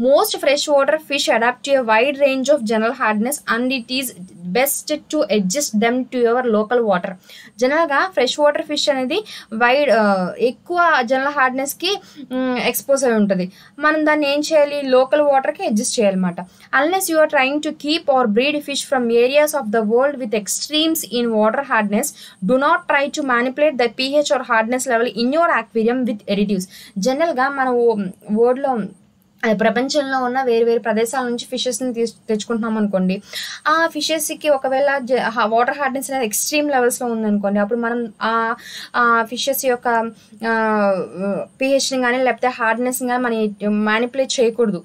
Most fresh water fish adapt to a wide range of general hardness and it is best to adjust them to your local water. జనరల్గా ఫ్రెష్ వాటర్ ఫిష్ అనేది ఎక్కువ జనరల్ హార్డ్నెస్కి ఎక్స్పోజ్ అయి ఉంటుంది. మనం దాన్ని ఏం చేయాలి? లోకల్ వాటర్కి అడ్జస్ట్ చేయాలన్నమాట. Unless you are trying to keep or breed fish from areas of the world with extremes in water hardness, do not try to manipulate the pH or hardness level in your aquarium with additives. జనరల్గా మన వరల్డ్లో ప్రపంచంలో ఉన్న వేరు వేరు ప్రదేశాల నుంచి ఫిషెస్ని తెచ్చుకుంటున్నాం అనుకోండి. ఆ ఫిషెస్కి ఒకవేళ వాటర్ హార్డ్నెస్ అనేది ఎక్స్ట్రీమ్ లెవెల్స్లో ఉందనుకోండి, అప్పుడు మనం ఆ ఫిషెస్ యొక్క pHని కానీ లేకపోతే హార్డ్నెస్ని కానీ మనం మ్యానిపులేట్ చేయకూడదు.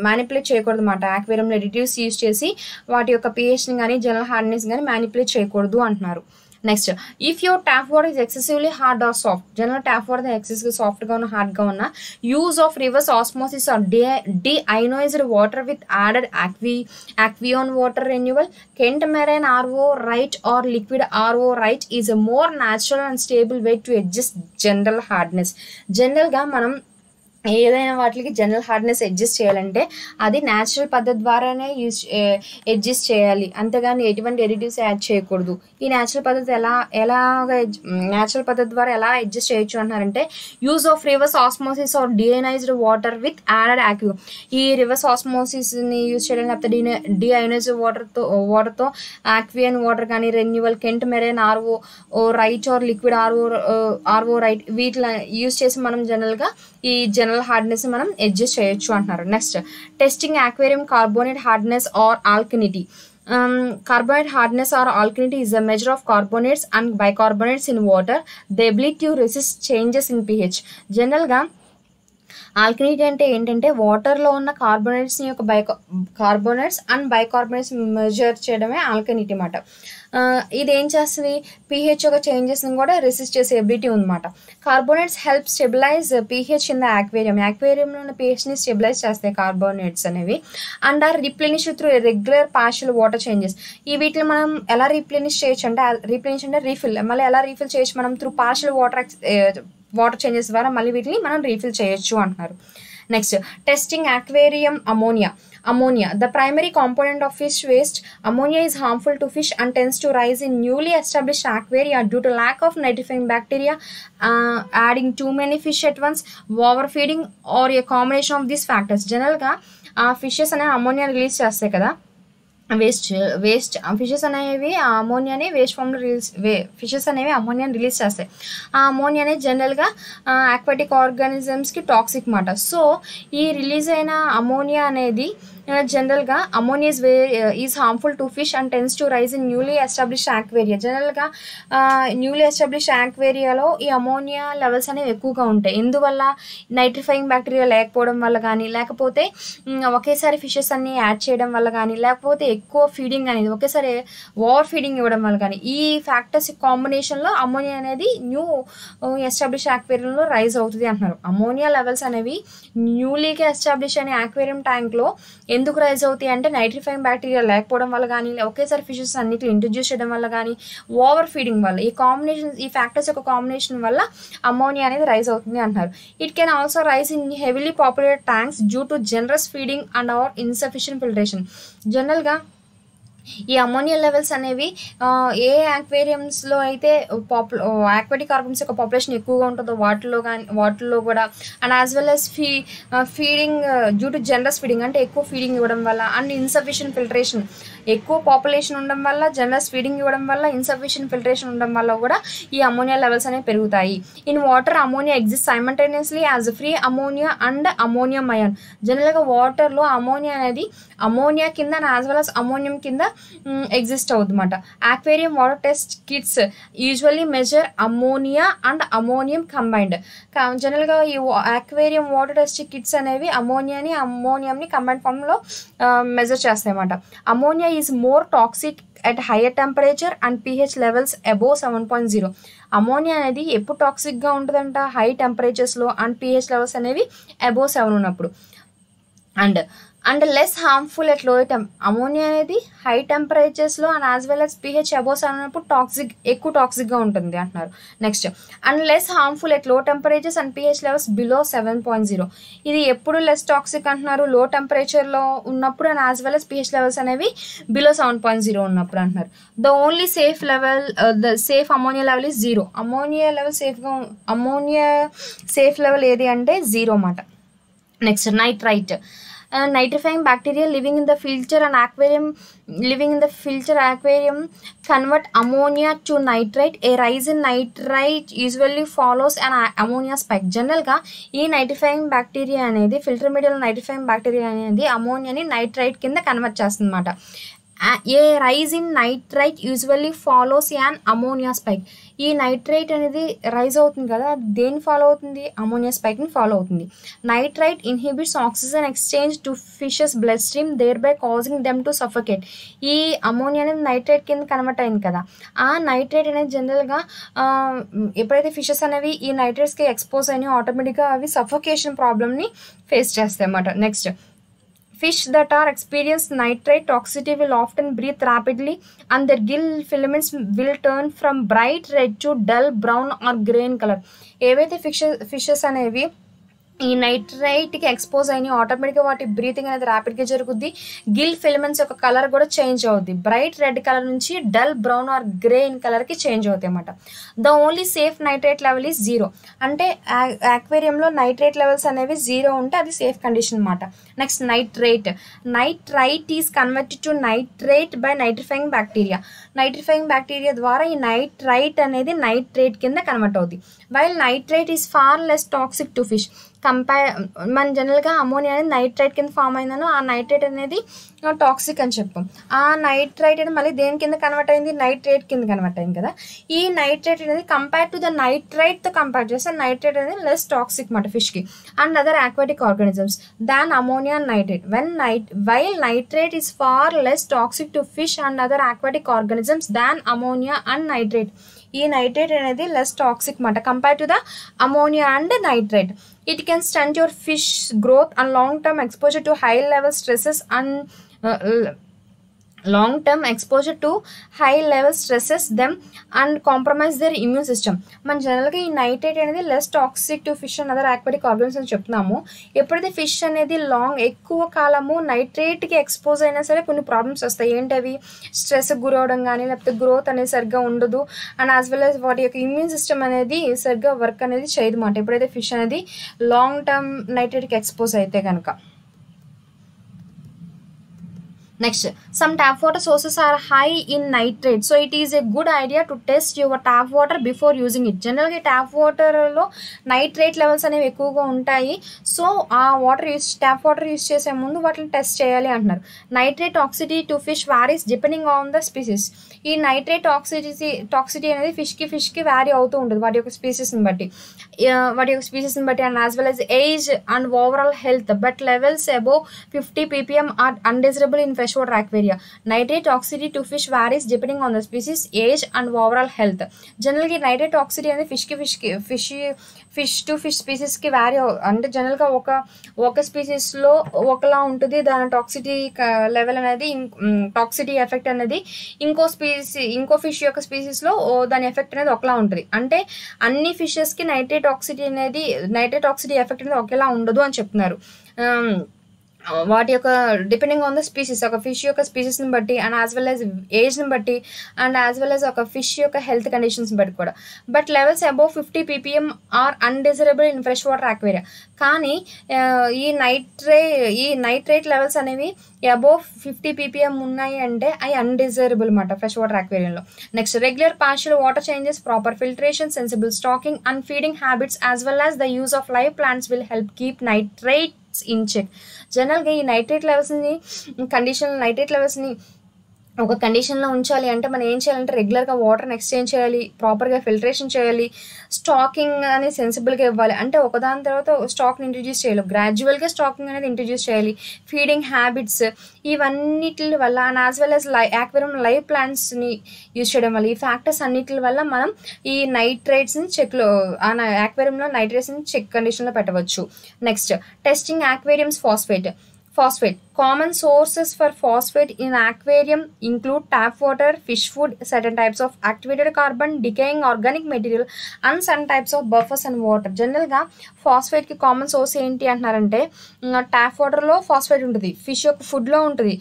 మ్యానిపులేట్ చేయకూడదు అన్నమాట. యాక్వేరియంలో అడిటివ్స్ యూజ్ చేసి వాటి యొక్క pHని కానీ జనరల్ హార్డ్నెస్ కానీ మ్యానిపులేట్ చేయకూడదు అంటున్నారు. Next, if your tap water is excessively hard or soft. General tap water ఎక్సెసివ్గా సాఫ్ట్గా ఉన్న హార్డ్గా ఉన్న use of reverse osmosis or deionized water with added aqueon water renewal, Kent Marine RO right or liquid RO right is a more natural and stable way to adjust general hardness. జనరల్గా మనం ఏదైనా వాటికి జనరల్ హార్డ్నెస్ అడ్జస్ట్ చేయాలంటే అది న్యాచురల్ పద్ధతి ద్వారానే అడ్జస్ట్ చేయాలి, అంతేగాని ఎటువంటి ఎడిటివ్స్ యాడ్ చేయకూడదు. ఈ న్యాచురల్ పద్ధతి న్యాచురల్ పద్ధతి ద్వారా ఎలా అడ్జస్ట్ చేయొచ్చు అంటున్నారంటే, use of reverse osmosis or deionized water with added aqua. ఈ రివర్స్ ఆస్మోసిస్ని యూజ్ చేయడం లేకపోతే డిఐనైజ్డ్ వాటర్తో యాక్వియన్ వాటర్ కానీ renewal, Kent Marine RO Right or Liquid RO Right వీటిని యూజ్ చేసి మనం జనరల్గా ఈ జనరల్ హార్డ్నెస్ మనం అడ్జస్ట్ చేయొచ్చు అంటున్నారు. Next, testing aquarium carbonate hardness or alkalinity. Carbonate hardness or alkalinity is a measure of carbonates and bicarbonates in water, the ability to resist changes in pH. జనరల్గా ఆల్కలిటీ అంటే ఏంటంటే వాటర్లో ఉన్న కార్బోనేట్స్ని యొక్క కార్బోనేట్స్ అండ్ బైకార్బోనేట్స్ మెజర్ చేయడమే ఆల్కలిటీ అన్నమాట. ఇది ఏం చేస్తుంది, pH యొక్క చేంజెస్ని కూడా రెసిస్ట్ చేసే ఎబిలిటీ ఉందన్నమాట. Carbonates help stabilize pH in the యాక్వేరియంలో ఉన్న pHని స్టెబిలైజ్ చేస్తాయి కార్బోనేట్స్ అనేవి. And are replenish through regular partial water changes. ఈ వీటిని మనం ఎలా రీప్లెనిష్ చేయొచ్చు అంటే, రీప్లెనిష్ అంటే రీఫిల్, మళ్ళీ ఎలా రీఫిల్ చేయొచ్చు మనం త్రూ పార్షియల్ వాటర్ చేంజెస్ ద్వారా మళ్ళీ వీటిని మనం రీఫిల్ చేయొచ్చు అంటున్నారు. Next, testing aquarium ammonia, the primary component of fish waste. Ammonia is harmful to fish and tends to rise in newly established aquaria due to lack of nitrifying bacteria, adding too many fish at once, overfeeding, or a combination of these factors. జనరల్గా ఫిషెస్ అనే అమోనియా రిలీజ్ చేస్తాయి కదా, వేస్ట్ ఫిషెస్ అనేవి ఆ అమోనియాని వేస్ట్ ఫామ్లో ఫిషెస్ అనేవి అమోనియాని రిలీజ్ చేస్తాయి. ఆ అమోనియా అనేది జనరల్గా ఆక్వాటిక్ ఆర్గానిజమ్స్కి టాక్సిక్ మాట. సో ఈ రిలీజ్ అయిన అమోనియా అనేది జనరల్గా ammonia is harmful to fish and tends to rise in newly establish aquaria. జనరల్గా న్యూలీ ఎస్టాబ్లిష్ యాక్వేరియాలో ఈ అమోనియా లెవెల్స్ అనేవి ఎక్కువగా ఉంటాయి. ఎందువల్ల, నైట్రిఫైయింగ్ బ్యాక్టీరియా లేకపోవడం వల్ల కానీ, లేకపోతే ఒకేసారి ఫిషెస్ అన్ని యాడ్ చేయడం వల్ల కానీ, లేకపోతే ఎక్కువ ఫీడింగ్ అనేది ఒకేసారి ఓవర్ ఫీడింగ్ ఇవ్వడం వల్ల కానీ, ఈ ఫ్యాక్టర్స్ కాంబినేషన్లో అమోనియా అనేది న్యూ ఎస్టాబ్లిష్ యాక్వేరియంలో రైజ్ అవుతుంది అంటున్నారు. అమోనియా లెవెల్స్ అనేవి న్యూలీగా ఎస్టాబ్లిష్ అయిన యాక్వేరియం ట్యాంక్లో ఎందుకు రైజ్ అవుతాయి అంటే, నైట్రిఫైయింగ్ బ్యాక్టీరియా లేకపోవడం వల్ల కానీ, ఒకేసారి ఫిషెస్ అన్నిటి ఇంట్రడ్యూస్ చేయడం వల్ల కానీ, ఓవర్ ఫీడింగ్ వల్ల, ఈ ఫ్యాక్టర్స్ యొక్క కాంబినేషన్ వల్ల అమోనియా అనేది రైజ్ అవుతుంది అంటున్నారు. It can also rise in heavily populated tanks due to generous feeding and our insufficient filtration. జనరల్గా ఈ అమోనియా లెవెల్స్ అనేవి ఏ యాక్వేరియంస్లో అయితే ఆక్వాటిక్ ఆర్గానిజమ్స్ యొక్క పాపులేషన్ ఎక్కువగా ఉంటుందో వాటిల్లో కూడా, and as well as feeding due to generous feeding అంటే ఎక్కువ ఫీడింగ్ ఇవ్వడం వల్ల, అండ్ ఇన్సఫిషియెంట్ ఫిల్టరేషన్, ఎక్కువ పాపులేషన్ ఉండడం వల్ల, జనరస్ ఫీడింగ్ ఇవ్వడం వల్ల, ఇన్సఫిషియెంట్ ఫిల్టరేషన్ ఉండడం వల్ల కూడా ఈ అమోనియా లెవెల్స్ అనేవి పెరుగుతాయి. In water ammonia exist simultaneously as free ammonia and ammonium ion. జనరల్గా వాటర్లో అమోనియా అనేది అమోనియా కింద and as well as ammonium కింద ఎగ్జిస్ట్ అవుతుందన్నమాట. aquarium water test kits usually measure ammonia and ammonium combined. జనరల్గా ఈ aquarium water test kits అనేవి అమోనియంని కంబైన్డ్ ఫామ్లో మెజర్ చేస్తాయి అన్నమాట. Ammonia is more toxic at higher temperature and pH levels above 7.0. Ammonia అనేది ఎప్పుడు టాక్సిక్గా ఉంటుందంట, హై టెంపరేచర్స్లో అండ్ pH లెవెల్స్ అనేవి అబోవ్ 7 ఉన్నప్పుడు. And less harmful at low ammonia అనేది హై టెంపరేచర్స్లో and as well as pH above 7 ఉన్నప్పుడు ఎక్కువ టాక్సిక్గా ఉంటుంది అంటున్నారు. Next, and less harmful at low temperatures and pH levels below 7.0. ఇది ఎప్పుడు లెస్ టాక్సిక్ అంటున్నారు, లో టెంపరేచర్లో ఉన్నప్పుడు and as well as pH levels అనేవి బిలో 7.0 ఉన్నప్పుడు అంటున్నారు. The only safe ammonia level is 0. Ammonia safe level ఏది అంటే 0 అన్నమాట. Next, nitrite. Nitrifying bacteria living in the filter aquarium convert ammonia to nitrite. A rise in nitrite usually follows an ammonia spike. జనరల్గా ఈ నైట్రిఫైయింగ్ బ్యాక్టీరియా అనేది ఫిల్టర్ మీడియాలో నైట్రిఫైయింగ్ బ్యాక్టీరియా అనేది అమోనియాని నైట్రైట్ కింద కన్వర్ట్ చేస్తుంది అన్నమాట. A rise in nitrite usually follows an ammonia spike. ఈ నైట్రైట్ అనేది రైజ్ అవుతుంది కదా, దేన్ని ఫాలో అవుతుంది, అమోనియా స్పైక్ని ఫాలో అవుతుంది. Nitrite inhibits oxygen exchange to fishes blood stream, thereby causing them to suffocate. ఈ అమోనియా అనేది నైట్రైట్ కింద కన్వర్ట్ అయింది కదా, ఆ నైట్రైట్ అనేది జనరల్గా ఎప్పుడైతే ఫిషెస్ అనేవి ఈ నైట్రైట్స్కి ఎక్స్పోజ్ అయినాయో ఆటోమేటిక్గా అవి సఫోకేషన్ ప్రాబ్లమ్ని ఫేస్ చేస్తాయి అన్నమాట. Next, fish that are experience nitrite toxicity will often breathe rapidly and their gill filaments will turn from bright red to dull brown or grey in color. ఏవైతే ఫిషెస్ అనేవి ఈ నైట్రైట్కి ఎక్స్పోజ్ అయిన ఆటోమేటిక్గా వాటి బ్రీతింగ్ అనేది ర్యాపిడ్గా జరుగుద్ది. గిల్ ఫిలమెంట్స్ యొక్క కలర్ కూడా చేంజ్ అవుద్ది, బ్రైట్ రెడ్ కలర్ నుంచి dull brown or grey in కలర్కి చేంజ్ అవుతాయి అన్నమాట. The only safe nitrite level is 0. అంటే యాక్వేరియంలో నైట్రైట్ లెవెల్స్ అనేవి 0 ఉంటే అది సేఫ్ కండిషన్ అన్నమాట. Next, nitrite is converted to nitrate by nitrifying bacteria. Nitrifying bacteria ద్వారా ఈ నైట్రైట్ అనేది నైట్రేట్ కింద కన్వర్ట్ అవుద్ది. While nitrite is far less toxic to fish. మన జనరల్గా అమోనియా అనేది నైట్రేట్ కింద ఫామ్ అయిందనో ఆ నైట్రేట్ అనేది టాక్సిక్ అని చెప్పాం. ఆ నైట్రేట్ అనేది మళ్ళీ దేని కింద కన్వర్ట్ అయింది, నైట్రేట్ కింద కన్వర్ట్ అయింది కదా. ఈ నైట్రేట్ అనేది కంపేర్ టు ద నైట్రైట్తో కంపేర్ చేస్తే నైట్రేట్ అనేది లెస్ టాక్సిక్ మాట ఫిష్కి and other aquatic organisms than ammonia and nitrate. While nitrate is far less toxic to fish and other aquatic organisms than ammonia and nitrate. ఈ నైట్రేట్ అనేది లెస్ టాక్సిక్ మాట compare to the ammonia and nitrate. It can stunt your fish growth and long term exposure to high level stresses and long-term exposure to high level stresses them and compromise their immune system. మన జనరల్గా ఈ నైట్రేట్ అనేది less toxic to fish and other aquatic organisms అని చెప్తున్నాము. ఎప్పుడైతే ఫిష్ అనేది ఎక్కువ కాలము నైట్రేట్కి ఎక్స్పోజ్ అయినా సరే కొన్ని ప్రాబ్లమ్స్ వస్తాయి. ఏంటవి, స్ట్రెస్కి గురవడం కానీ లేకపోతే గ్రోత్ అనేది సరిగ్గా ఉండదు అండ్ యాజ్ వెల్ యాజ్ వాటి యొక్క ఇమ్యూన్ సిస్టమ్ అనేది సరిగ్గా వర్క్ అనేది చేయదు అన్నమాట ఎప్పుడైతే ఫిష్ అనేది లాంగ్ టర్మ్ నైట్రేట్కి ఎక్స్పోజ్ అయితే కనుక. Next, some tap water sources are high in nitrate, so it is a good idea to test your tap water before using it. Generally tap water lo nitrate levels అనేవి ఎక్కువగా ఉంటాయి. సో ఆ ట్యాప్ వాటర్ యూస్ చేసే ముందు వాటిని టెస్ట్ చేయాలి అంటున్నారు. Nitrate toxicity to fish varies depending on the species. ఈ నైట్రేట్ టాక్సిటీ అనేది ఫిష్కి వ్యారీ అవుతూ ఉంటుంది వాటి యొక్క స్పీసీస్ని బట్టి and as well as age and overall health. But levels above 50 ppm are undesirable in freshwater aquaria. Nitrate toxicity to fish varies depending on the species, age and overall health. Generally nitrate toxicity అనేది ఫిష్ టు ఫిష్ స్పీసీస్కి వ్యారీ అంటే జనరల్గా ఒక స్పీసీస్లో ఒకలా ఉంటుంది దాని టాక్సిటీ లెవెల్ అనేది టాక్సిటీ ఎఫెక్ట్ అనేది ఇంకో ఫిష్ యొక్క స్పీసీస్లో దాని ఎఫెక్ట్ అనేది ఒకలా ఉంటుంది. అంటే అన్ని ఫిషెస్కి నైట్రేట్ టాక్సిటీ ఎఫెక్ట్ అనేది ఒకేలా ఉండదు అని చెప్తున్నారు. వాటి యొక్క డిపెండింగ్ ఆన్ ద స్పీసీస్ ఒక ఫిష్ యొక్క స్పీసీస్ని బట్టి అండ్ యాజ్ వెల్ యాజ్ ఏజ్ని బట్టి అండ్ యాజ్ వెల్ యాజ్ ఒక ఫిష్ యొక్క హెల్త్ కండిషన్స్ని బట్టి కూడా. But levels above 50 ppm are undesirable in fresh water aquaria. కానీ ఈ నైట్రేట్ లెవెల్స్ అనేవి అబోవ్ 50 ppm ఉన్నాయి అంటే అవి అన్డిజరబుల్ అన్నమాట ఫ్రెష్ వాటర్ aquariumలో. Next, regular partial water changes, proper filtration, sensible stocking and feeding habits as well as the use of live plants will help keep nitrate in check. జనరల్గా ఈ నైట్రేట్ లెవెల్స్ని ఒక కండిషన్లో ఉంచాలి అంటే మనం ఏం చేయాలంటే రెగ్యులర్గా వాటర్ని ఎక్స్చేంజ్ చేయాలి, ప్రాపర్గా ఫిల్టరేషన్ చేయాలి, స్టాకింగ్ అనేది సెన్సిబుల్గా ఇవ్వాలి. అంటే ఒకదాని తర్వాత స్టాక్ని ఇంట్రడ్యూస్ చేయాలి, గ్రాడ్యువల్గా స్టాకింగ్ అనేది ఇంట్రడ్యూస్ చేయాలి. ఫీడింగ్ హ్యాబిట్స్ ఇవన్నిటి వల్ల and as well as aquarium live ప్లాంట్స్ని యూజ్ చేయడం వల్ల ఈ ఫ్యాక్టర్స్ అన్నిటి వల్ల మనం ఈ నైట్రేట్స్ని యాక్వేరియంలో నైట్రేట్స్ని చెక్ కండిషన్లో పెట్టవచ్చు. Next, testing aquariums phosphate. Common sources for phosphate in aquarium include tap water, fish food, certain types of activated carbon, decaying organic material and some types of buffers and water. జనరల్గా ఫాస్ఫేట్కి కామన్ సోర్స్ ఏంటి అంటున్నారంటే ట్యాప్ వాటర్లో ఫాస్ఫేట్ ఉంటుంది, ఫిష్ యొక్క ఫుడ్లో ఉంటుంది,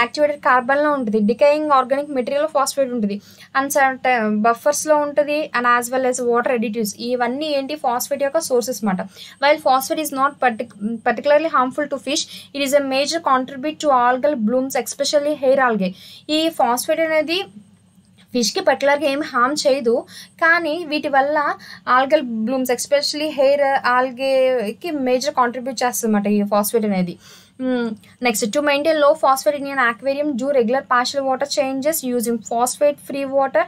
యాక్టివేటెడ్ కార్బన్లో ఉంటుంది, డికేయింగ్ ఆర్గానిక్ మెటీరియల్లో ఫాస్ఫేట్ ఉంటుంది అండ్ బఫర్స్లో ఉంటుంది and as well as water additives. ఇవన్నీ ఏంటి ఫాస్ఫేట్ యొక్క సోర్సెస్ మాట. While phosphate is not particularly harmful to fish, it is a major contribute to algal blooms, especially hair algae. ఈ ఫాస్ఫేట్ అనేది ఫిష్కి పర్టికులర్గా ఏమి హార్మ్ చేయదు కానీ వీటి వల్ల ఆల్గల్ బ్లూమ్స్ ఎస్పెషల్లీ హెయిర్ ఆల్గేకి మేజర్ కాంట్రిబ్యూట్ చేస్తుంది అన్నమాట ఈ ఫాస్ఫేట్ అనేది. Next, to maintain low phosphate in an aquarium, do regular partial water changes using phosphate free water,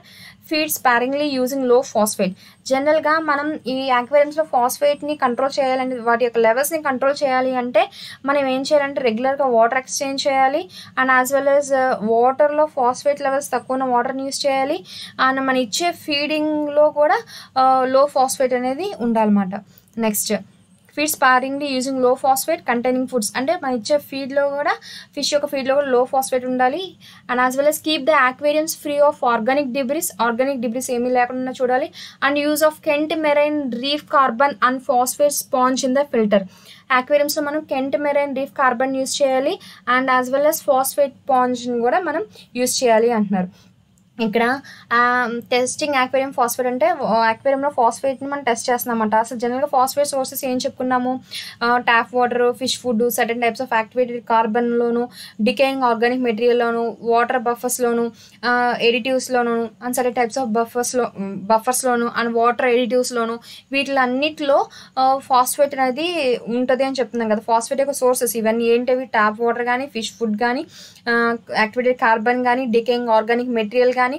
feed sparingly using low phosphate. జనరల్గా మనం ఈ యాక్వేరియంస్లో ఫాస్ఫేట్ని కంట్రోల్ చేయాలంటే వాటి యొక్క లెవెల్స్ని కంట్రోల్ చేయాలి అంటే మనం ఏం చేయాలంటే రెగ్యులర్గా వాటర్ ఎక్స్చేంజ్ చేయాలి అండ్ యాజ్ వెల్ యాజ్ వాటర్లో ఫాస్ఫేట్ లెవెల్స్ తక్కువ ఉన్న వాటర్ని యూస్ చేయాలి అండ్ మనం ఇచ్చే ఫీడింగ్లో కూడా లో ఫాస్ఫేట్ అనేది ఉండాలన్నమాట. నెక్స్ట్, ఫీడ్ స్పారింగ్లీ యూజింగ్ లో ఫాస్ఫేట్ కంటైనింగ్ ఫుడ్స్. అంటే మన ఇచ్చే ఫీడ్లో కూడా ఫిష్ యొక్క ఫీడ్లో కూడా లో ఫాస్ఫేట్ ఉండాలి and as well as keep the aquariums free of organic debris ఏమీ లేకుండా చూడాలి and use of Kent Marine reef carbon and phosphate sponge in the filter. యాక్వేరియంస్లో మనం Kent Marine reef carbon use చేయాలి and as well as phosphate స్పాంజ్ని కూడా మనం యూజ్ చేయాలి అంటున్నారు. ఇక్కడ టెస్టింగ్ యాక్వేరియం ఫాస్ఫేట్ అంటే యాక్వేరియంలో ఫాస్ఫేట్ని మనం టెస్ట్ చేస్తున్నామంట. అసలు జనరల్గా ఫాస్ఫేట్ సోర్సెస్ ఏం చెప్పుకున్నాము, tap water, fish food, certain types of activated కార్బన్లోను, డికేయింగ్ ఆర్గానిక్ మెటీరియల్లోను, వాటర్ బఫర్స్లోను, ఎడిటివ్స్లోను, అండ్ సర్టన్ టైప్స్ ఆఫ్ బఫర్స్లోను అండ్ వాటర్ ఎడిటివ్స్లోను, వీటిలన్నిటిలో ఫాస్ఫేట్ అనేది ఉంటుంది అని చెప్తున్నాం కదా. ఫాస్ఫేట్ యొక్క సోర్సెస్ ఇవన్నీ ఏంటివి, ట్యాప్ వాటర్ కానీ, ఫిష్ ఫుడ్ కానీ, యాక్టివేటెడ్ కార్బన్ కానీ, డికేయింగ్ ఆర్గానిక్ మెటీరియల్ కానీ,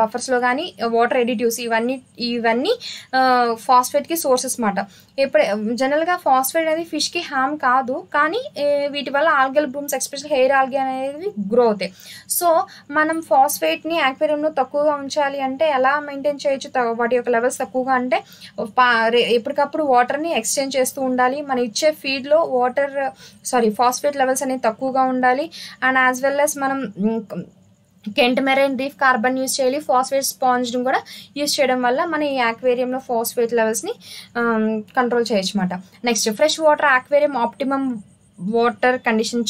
బఫర్స్లో కానీ, వాటర్ ఎడిటివ్స్, ఇవన్నీ ఫాస్ఫేట్కి సోర్సెస్ మాట. ఇప్పుడు జనరల్గా ఫాస్ఫేట్ అనేది ఫిష్కి హామ్ కాదు, కానీ వీటి వల్ల algal blooms especial hair algae అనేది గ్రో అవుతాయి. సో మనం ఫాస్ఫేట్ని యాక్వేరియంలో తక్కువగా ఉంచాలి అంటే ఎలా మెయింటైన్ చేయొచ్చు, వాటి యొక్క లెవెల్స్ తక్కువగా అంటే ఎప్పటికప్పుడు వాటర్ని ఎక్స్చేంజ్ చేస్తూ ఉండాలి. మనం ఇచ్చే ఫీడ్లో ఫాస్ఫేట్ లెవెల్స్ అనేవి తక్కువగా ఉండాలి. అండ్ యాజ్ వెల్ యాజ్ మనం Kent Marine reef carbon use చేయాలి. ఫాస్ఫేట్ స్పాంజ్ని కూడా యూజ్ చేయడం వల్ల మన ఈ యాక్వేరియంలో ఫాస్ఫేట్ లెవెల్స్ని కంట్రోల్ చేయొచ్చు అన్నమాట. Next, fresh water aquarium optimum water condition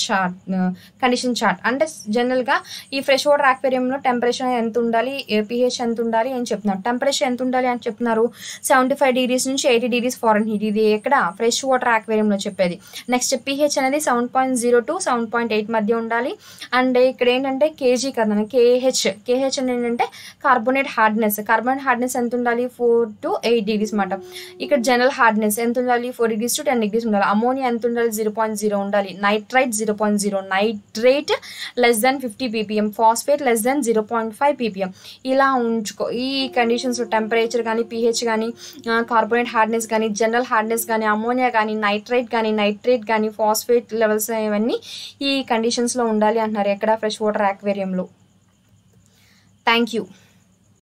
chart అంటే జనరల్గా ఈ ఫ్రెష్ వాటర్ యాక్వేరియంలో టెంపరేచర్ ఎంత ఉండాలి, pH ఎంత ఉండాలి అని చెప్తున్నారు. టెంపరేచర్ ఎంత ఉండాలి అని చెప్తున్నారు, 75 degrees నుంచి 80 degrees Fahrenheit. ఇది ఎక్కడ ఫ్రెష్ వాటర్ యాక్వేరియంలో చెప్పేది. నెక్స్ట్, pH అనేది 7.0 to 7.8 మధ్య ఉండాలి. అండ్ ఇక్కడ ఏంటంటే కేజీ కదా, కేహెచ్ అని ఏంటంటే కార్బోనేట్ హార్డ్నెస్ ఎంత ఉండాలి, 4 to 8 degrees అన్నమాట. ఇక్కడ జనరల్ హార్డ్నెస్ ఎంత ఉండాలి, 4 degrees to 10 degrees ఉండాలి. అమోనియా ఎంత ఉండాలి, 0.0 ఉండాలి. Nitrite 0.0, nitrate less than 50 ppm, phosphate less than 0.5 ppm. ఇలా ఉంచుకో. ఈ కండిషన్స్ టెంపరేచర్ కానీ, pH కానీ, కార్బోనేట్ హార్డ్నెస్ కానీ, జనరల్ హార్డ్నెస్ కానీ, అమోనియా కానీ, నైట్రేట్ కానీ, ఫాస్ఫేట్ లెవెల్స్ ఇవన్నీ ఈ కండిషన్స్లో ఉండాలి అంటున్నారు ఎక్కడ, ఫ్రెష్ వాటర్ యాక్వేరియంలో. Thank you.